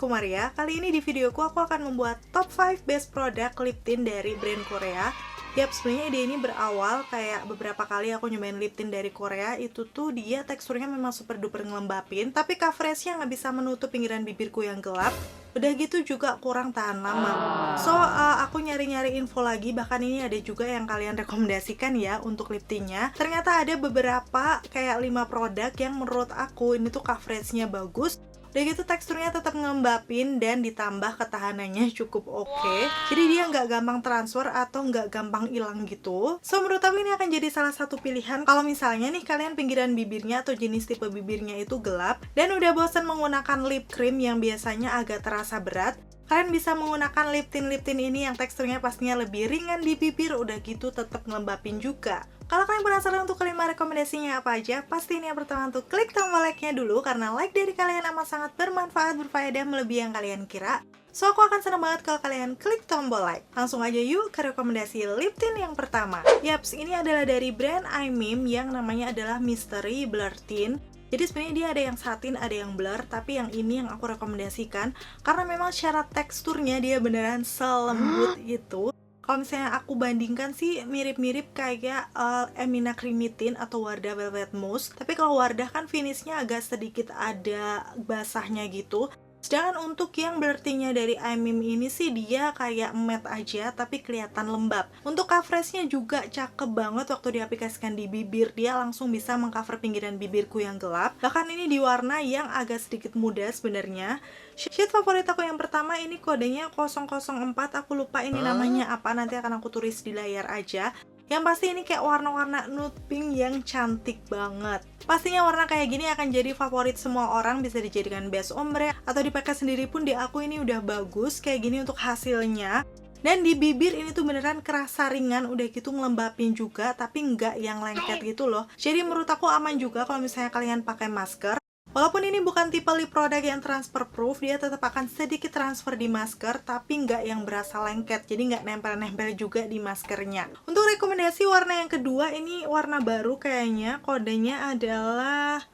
aku Maria. Kali ini di videoku aku akan membuat top 5 best product lip tint dari brand Korea. Yap, sebenarnya ide ini berawal kayak beberapa kali aku nyobain lip tint dari Korea. Itu tuh dia teksturnya memang super duper ngelembapin, tapi coveragenya nggak bisa menutup pinggiran bibirku yang gelap. Udah gitu juga kurang tahan lama. So, aku nyari-nyari info lagi, bahkan ini ada juga yang kalian rekomendasikan ya untuk lip tintnya. Ternyata ada beberapa kayak 5 produk yang menurut aku ini tuh coveragenya bagus. Udah gitu teksturnya tetap ngembapin dan ditambah ketahanannya cukup oke. Jadi dia nggak gampang transfer atau nggak gampang hilang gitu. So menurut aku ini akan jadi salah satu pilihan kalau misalnya nih kalian pinggiran bibirnya atau jenis tipe bibirnya itu gelap dan udah bosan menggunakan lip cream yang biasanya agak terasa berat. Kalian bisa menggunakan lip tint ini yang teksturnya pastinya lebih ringan di bibir, udah gitu tetap ngelembapin juga. Kalau kalian penasaran untuk kelima rekomendasinya apa aja, pasti ini yang pertama untuk klik tombol like-nya dulu, karena like dari kalian amat sangat bermanfaat, berfaedah, melebihi yang kalian kira. So, aku akan senang banget kalau kalian klik tombol like. Langsung aja yuk ke rekomendasi lip tint yang pertama. Yaps, ini adalah dari brand iMim yang namanya adalah Mystery Blur Tint. Jadi sebenarnya dia ada yang satin, ada yang blur, tapi yang ini yang aku rekomendasikan karena memang secara teksturnya dia beneran selembut itu. Kalau misalnya aku bandingkan sih mirip-mirip kayak Emina Creamy Tint atau Wardah Velvet Mousse. Tapi kalau Wardah kan finishnya agak sedikit ada basahnya gitu. Sedangkan untuk yang blur tint-nya dari iMim ini sih dia kayak matte aja tapi kelihatan lembab. Untuk coveragenya juga cakep banget waktu diaplikasikan di bibir. Dia langsung bisa mengcover pinggiran bibirku yang gelap. Bahkan ini di warna yang agak sedikit muda sebenarnya. Shade favorit aku yang pertama ini kodenya 004. Aku lupa ini namanya apa, nanti akan aku tulis di layar aja. Yang pasti ini kayak warna-warna nude pink yang cantik banget. Pastinya warna kayak gini akan jadi favorit semua orang, bisa dijadikan base ombre atau dipakai sendiri pun di aku ini udah bagus kayak gini untuk hasilnya. Dan di bibir ini tuh beneran kerasa ringan, udah gitu ngelembapin juga tapi nggak yang lengket gitu loh. Jadi menurut aku aman juga kalau misalnya kalian pakai masker. Walaupun ini bukan tipe lip product yang transfer proof, dia tetap akan sedikit transfer di masker, tapi nggak yang berasa lengket, jadi nggak nempel-nempel juga di maskernya. Untuk rekomendasi warna yang kedua, ini warna baru kayaknya, kodenya adalah...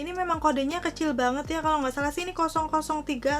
Ini memang kodenya kecil banget ya, kalau nggak salah sih ini 003,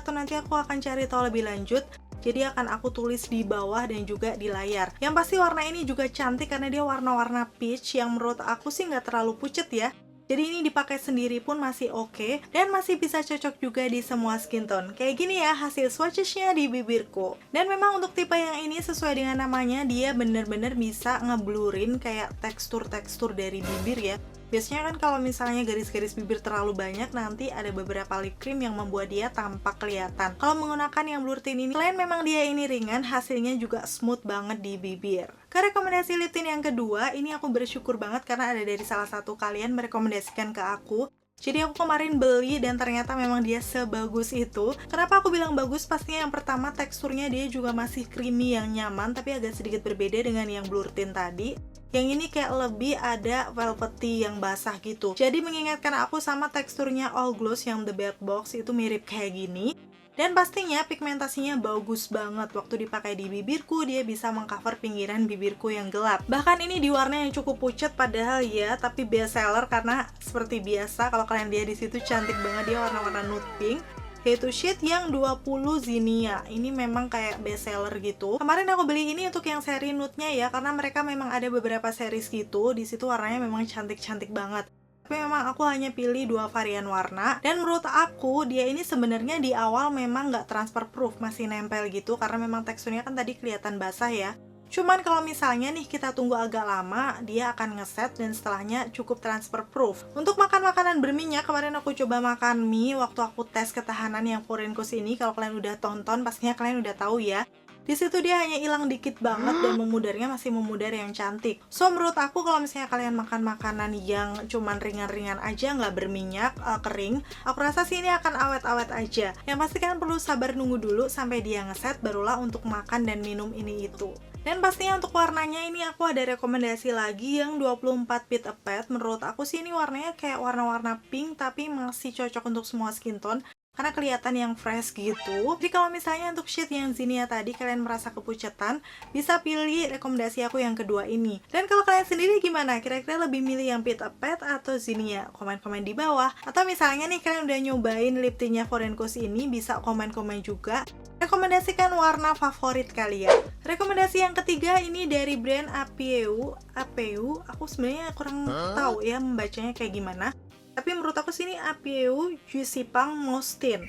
atau nanti aku akan cari tahu lebih lanjut. Jadi akan aku tulis di bawah dan juga di layar. Yang pasti warna ini juga cantik karena dia warna-warna peach yang menurut aku sih nggak terlalu pucet ya. Jadi ini dipakai sendiri pun masih oke, dan masih bisa cocok juga di semua skin tone. Kayak gini ya hasil swatches-nya di bibirku. Dan memang untuk tipe yang ini sesuai dengan namanya, dia bener-bener bisa ngeblurin kayak tekstur-tekstur dari bibir ya. Biasanya kan kalau misalnya garis-garis bibir terlalu banyak, nanti ada beberapa lip cream yang membuat dia tampak kelihatan. Kalau menggunakan yang blur tint ini, selain memang dia ini ringan, hasilnya juga smooth banget di bibir. Ke rekomendasi lip tint yang kedua, ini aku bersyukur banget karena ada dari salah satu kalian merekomendasikan ke aku. Jadi aku kemarin beli dan ternyata memang dia sebagus itu. Kenapa aku bilang bagus? Pastinya yang pertama teksturnya dia juga masih creamy yang nyaman, tapi agak sedikit berbeda dengan yang blur tint tadi. Yang ini kayak lebih ada velvety yang basah gitu. Jadi mengingatkan aku sama teksturnya All Gloss yang The Bird Box, itu mirip kayak gini. Dan pastinya pigmentasinya bagus banget. Waktu dipakai di bibirku, dia bisa mengcover pinggiran bibirku yang gelap. Bahkan ini di warna yang cukup pucat padahal ya, tapi best seller karena seperti biasa kalau kalian lihat di situ cantik banget, dia warna-warna nude pink. Yaitu shade yang 20 Zinnia. Ini memang kayak best seller gitu. Kemarin aku beli ini untuk yang seri nude-nya ya, karena mereka memang ada beberapa series gitu. Di situ warnanya memang cantik-cantik banget. Tapi memang aku hanya pilih 2 varian warna, dan menurut aku dia ini sebenarnya di awal memang nggak transfer proof, masih nempel gitu karena memang teksturnya kan tadi kelihatan basah ya. Cuman kalau misalnya nih kita tunggu agak lama, dia akan ngeset dan setelahnya cukup transfer proof. Untuk makan makanan berminyak, kemarin aku coba makan mie waktu aku tes ketahanan yang Forencos ini. Kalau kalian udah tonton, pastinya kalian udah tahu ya. Di situ dia hanya hilang dikit banget dan memudarnya masih memudar yang cantik. So menurut aku kalau misalnya kalian makan makanan yang cuman ringan-ringan aja, nggak berminyak, kering, aku rasa sih ini akan awet-awet aja. Yang pasti kalian perlu sabar nunggu dulu sampai dia ngeset, barulah untuk makan dan minum ini itu. Dan pastinya untuk warnanya ini aku ada rekomendasi lagi yang 24 Pit Apet. Menurut aku sih ini warnanya kayak warna-warna pink tapi masih cocok untuk semua skin tone. karena kelihatan yang fresh gitu. Jadi kalau misalnya untuk shade yang Zinnia tadi kalian merasa kepucetan, bisa pilih rekomendasi aku yang kedua ini. Dan kalau kalian sendiri gimana? Kira-kira lebih milih yang Pit a Pat atau Zinnia? Komen-komen di bawah. Atau misalnya nih kalian udah nyobain lip tintnya Foreign Coast ini, bisa komen-komen juga. Rekomendasikan warna favorit kalian. Rekomendasi yang ketiga ini dari brand Apeu. Aku sebenarnya kurang tahu ya membacanya kayak gimana. Tapi menurut aku sini Apeu Juicy Pang Mousse.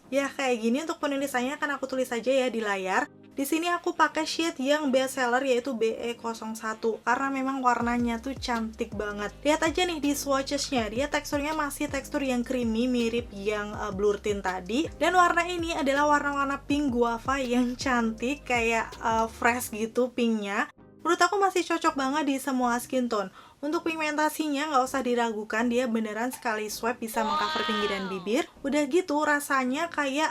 Ya kayak gini untuk penulisannya kan aku tulis aja ya di layar. Di sini aku pakai shade yang best seller yaitu BE01 karena memang warnanya tuh cantik banget. Lihat aja nih di swatchesnya, dia teksturnya masih tekstur yang creamy mirip yang blur tint tadi. Dan warna ini adalah warna-warna pink guava yang cantik kayak fresh gitu pinknya. Menurut aku masih cocok banget di semua skin tone. Untuk pigmentasinya nggak usah diragukan, dia beneran sekali swipe bisa mengcover pinggiran bibir. Udah gitu rasanya kayak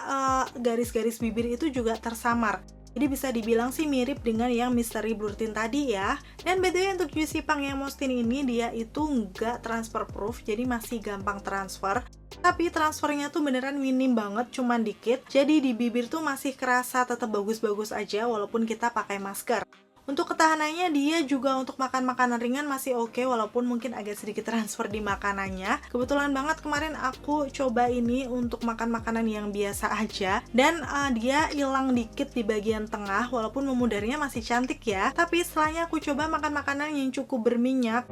garis-garis bibir itu juga tersamar. Jadi bisa dibilang sih mirip dengan yang Mystery Blur Tint tadi ya. Dan btw untuk Juicy Pang yang Mousse Tint ini dia itu nggak transfer proof, jadi masih gampang transfer. Tapi transfernya tuh beneran minim banget, cuman dikit. Jadi di bibir tuh masih kerasa tetap bagus-bagus aja walaupun kita pakai masker. Untuk ketahanannya dia juga untuk makan makanan ringan masih oke, walaupun mungkin agak sedikit transfer di makanannya. Kebetulan banget kemarin aku coba ini untuk makan makanan yang biasa aja, dan dia hilang dikit di bagian tengah, walaupun memudarnya masih cantik ya. Tapi setelahnya aku coba makan makanan yang cukup berminyak.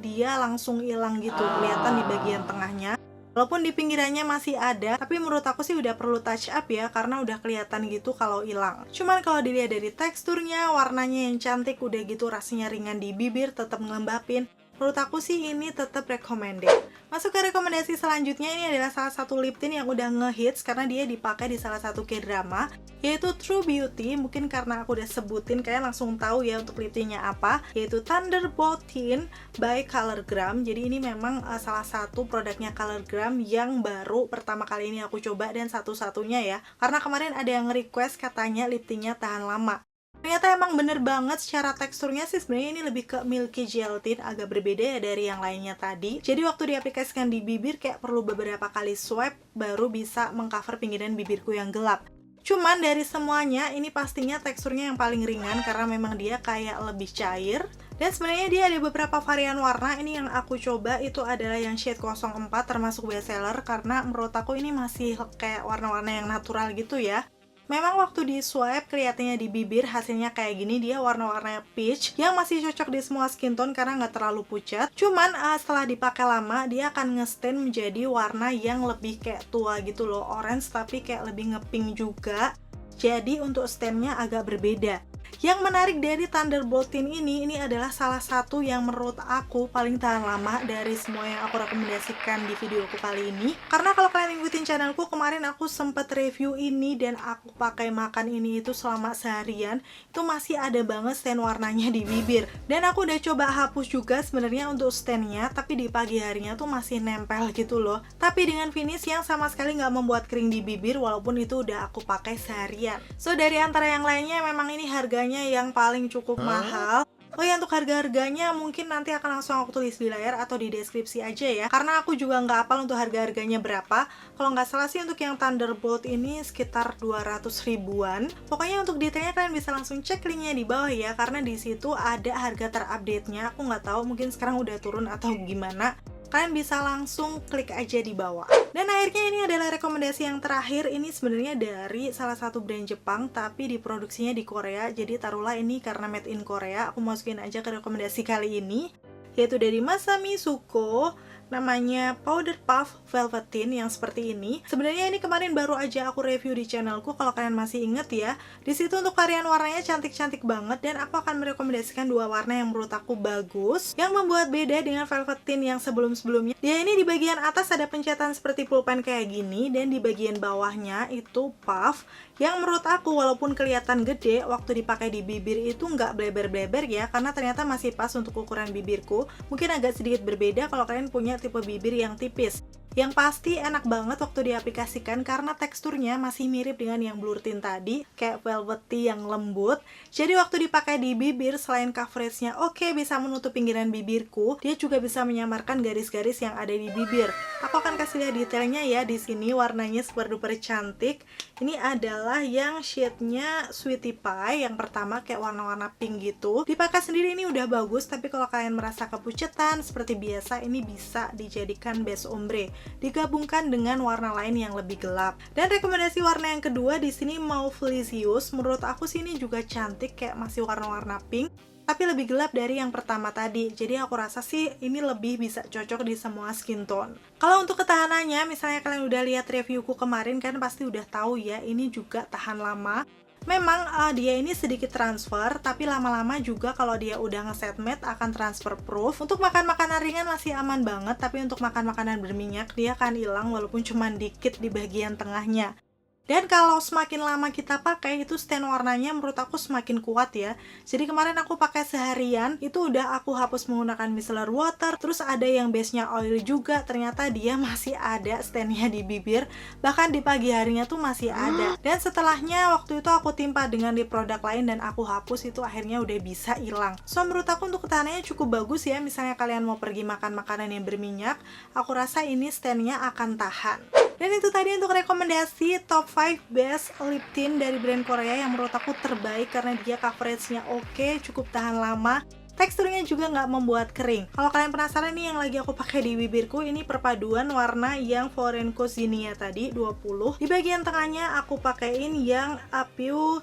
Dia langsung hilang gitu, kelihatan di bagian tengahnya. Walaupun di pinggirannya masih ada, tapi menurut aku sih udah perlu touch up ya, karena udah kelihatan gitu kalau hilang. Cuman kalau dilihat dari teksturnya, warnanya yang cantik, udah gitu rasanya ringan di bibir, tetap ngelembapin. Menurut aku sih ini tetap recommended. Masuk ke rekomendasi selanjutnya, ini adalah salah satu lip tint yang udah ngehits karena dia dipakai di salah satu K-drama, yaitu True Beauty. Mungkin karena aku udah sebutin, kalian langsung tahu ya untuk lip tintnya apa, yaitu Thunderbolt Tint by Colorgram. Jadi ini memang salah satu produknya Colorgram yang baru pertama kali ini aku coba dan satu-satunya ya. Karena kemarin ada yang request katanya lip tintnya tahan lama. Ternyata emang bener banget, secara teksturnya sih sebenarnya ini lebih ke milky gel tint, agak berbeda ya dari yang lainnya tadi. Jadi waktu diaplikasikan di bibir kayak perlu beberapa kali swipe baru bisa mengcover pinggiran bibirku yang gelap. Cuman dari semuanya ini pastinya teksturnya yang paling ringan karena memang dia kayak lebih cair. Dan sebenarnya dia ada beberapa varian warna. Ini yang aku coba itu adalah yang shade 04 termasuk best seller karena menurut aku ini masih kayak warna-warna yang natural gitu ya. Memang waktu di swipe kelihatannya di bibir hasilnya kayak gini, dia warna-warnanya peach yang masih cocok di semua skin tone karena nggak terlalu pucat. Cuman setelah dipakai lama dia akan nge-stain menjadi warna yang lebih kayak tua gitu loh, orange tapi kayak lebih ngepink juga. Jadi untuk stainnya agak berbeda. Yang menarik dari Thunderbolt Tint ini adalah salah satu yang menurut aku paling tahan lama dari semua yang aku rekomendasikan di videoku kali ini. Karena kalau kalian ngikutin channelku, kemarin aku sempet review ini dan aku pakai makan ini itu selama seharian. Itu masih ada banget stain warnanya di bibir. Dan aku udah coba hapus juga sebenarnya untuk stainnya, tapi di pagi harinya tuh masih nempel gitu loh. Tapi dengan finish yang sama sekali nggak membuat kering di bibir walaupun itu udah aku pakai seharian. So dari antara yang lainnya memang ini harganya yang paling cukup mahal. Oh ya, untuk harga-harganya mungkin nanti akan langsung aku tulis di layar atau di deskripsi aja ya, karena aku juga nggak hafal untuk harga-harganya berapa. Kalau nggak salah sih untuk yang Thunderbolt ini sekitar 200 ribuan. Pokoknya untuk detailnya kalian bisa langsung cek linknya di bawah ya, karena di situ ada harga terupdate-nya. Aku nggak tahu mungkin sekarang udah turun atau gimana. Kalian bisa langsung klik aja di bawah. Dan akhirnya ini adalah rekomendasi yang terakhir. Ini sebenarnya dari salah satu brand Jepang tapi diproduksinya di Korea. Jadi taruhlah ini karena made in Korea, aku masukin aja ke rekomendasi kali ini, yaitu dari Masami Suko. Namanya Powder Puff Velvet Tint yang seperti ini. Sebenarnya ini kemarin baru aja aku review di channelku, kalau kalian masih inget ya. Di situ untuk varian warnanya cantik-cantik banget, dan aku akan merekomendasikan dua warna yang menurut aku bagus, yang membuat beda dengan Velvet Tint yang sebelum-sebelumnya. Dia ini di bagian atas ada pencetatan seperti pulpen kayak gini, dan di bagian bawahnya itu puff, yang menurut aku walaupun kelihatan gede, waktu dipakai di bibir itu nggak bleber-bleber ya, karena ternyata masih pas untuk ukuran bibirku. Mungkin agak sedikit berbeda kalau kalian punya tipe bibir yang tipis. Yang pasti enak banget waktu diaplikasikan karena teksturnya masih mirip dengan yang blur tint tadi, kayak velvety yang lembut. Jadi waktu dipakai di bibir, selain coveragenya oke bisa menutup pinggiran bibirku, dia juga bisa menyamarkan garis-garis yang ada di bibir. Aku akan kasih lihat detailnya ya di sini, warnanya super duper cantik. Ini adalah yang shade-nya Sweetie Pie, yang pertama kayak warna-warna pink gitu. Dipakai sendiri ini udah bagus, tapi kalau kalian merasa kepucetan seperti biasa, ini bisa dijadikan base ombre, digabungkan dengan warna lain yang lebih gelap. Dan rekomendasi warna yang kedua di sini Mauvelicious. Menurut aku sih ini juga cantik, kayak masih warna-warna pink, tapi lebih gelap dari yang pertama tadi. Jadi aku rasa sih ini lebih bisa cocok di semua skin tone. Kalau untuk ketahanannya, misalnya kalian udah lihat reviewku kemarin kan pasti udah tahu ya, ini juga tahan lama. Memang dia ini sedikit transfer, tapi lama-lama juga kalau dia udah ngeset matte akan transfer proof. Untuk makan makanan ringan masih aman banget, tapi untuk makan makanan berminyak dia akan hilang walaupun cuma dikit di bagian tengahnya. Dan kalau semakin lama kita pakai, itu stain warnanya menurut aku semakin kuat ya. Jadi kemarin aku pakai seharian, itu udah aku hapus menggunakan micellar water. Terus ada yang base-nya oil juga, ternyata dia masih ada stainnya di bibir. Bahkan di pagi harinya tuh masih ada. Dan setelahnya waktu itu aku timpa dengan di produk lain dan aku hapus, itu akhirnya udah bisa hilang. So menurut aku untuk ketahanannya cukup bagus ya. Misalnya kalian mau pergi makan makanan yang berminyak, aku rasa ini stainnya akan tahan. Dan itu tadi untuk rekomendasi top 5 best lip tint dari brand Korea yang menurut aku terbaik karena dia coveragenya oke, cukup tahan lama, teksturnya juga nggak membuat kering. Kalau kalian penasaran nih yang lagi aku pakai di bibirku, ini perpaduan warna yang Florenco Zinnia tadi 20. Di bagian tengahnya aku pakaiin yang Apeu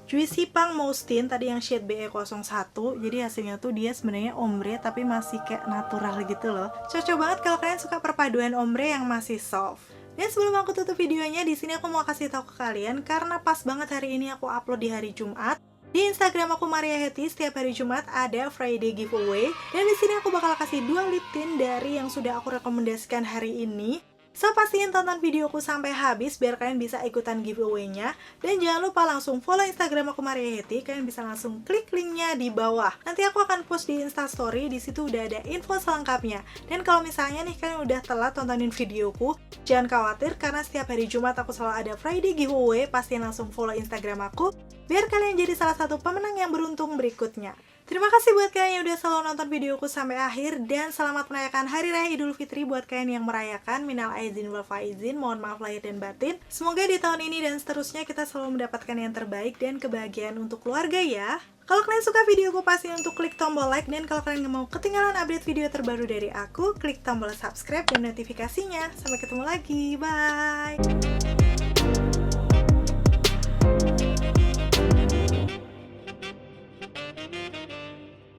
Juicy Pang Mousse Tint tadi yang shade BE01. Jadi hasilnya tuh dia sebenarnya ombre tapi masih kayak natural gitu loh. Cocok banget kalau kalian suka perpaduan ombre yang masih soft. Dan sebelum aku tutup videonya, di sini aku mau kasih tahu ke kalian karena pas banget hari ini aku upload di hari Jumat. Di Instagram aku Maria Hetty, setiap hari Jumat ada Friday giveaway. Dan di sini aku bakal kasih 2 lip tint dari yang sudah aku rekomendasikan hari ini. So pastiin tonton videoku sampai habis biar kalian bisa ikutan giveaway-nya. Dan jangan lupa langsung follow Instagram aku Maria Hetty, kalian bisa langsung klik linknya di bawah. Nanti aku akan post di Instastory, di situ udah ada info selengkapnya. Dan kalau misalnya nih kalian udah telat tontonin videoku, jangan khawatir karena setiap hari Jumat aku selalu ada Friday giveaway. Pastiin langsung follow Instagram aku biar kalian jadi salah satu pemenang yang beruntung berikutnya. Terima kasih buat kalian yang udah selalu nonton videoku sampai akhir, dan selamat merayakan Hari Raya Idul Fitri buat kalian yang merayakan. Minal aizin wal faizin, mohon maaf lahir dan batin. Semoga di tahun ini dan seterusnya kita selalu mendapatkan yang terbaik dan kebahagiaan untuk keluarga ya. Kalau kalian suka videoku, pasti untuk klik tombol like, dan kalau kalian nggak mau ketinggalan update video terbaru dari aku, klik tombol subscribe dan notifikasinya. Sampai ketemu lagi, bye!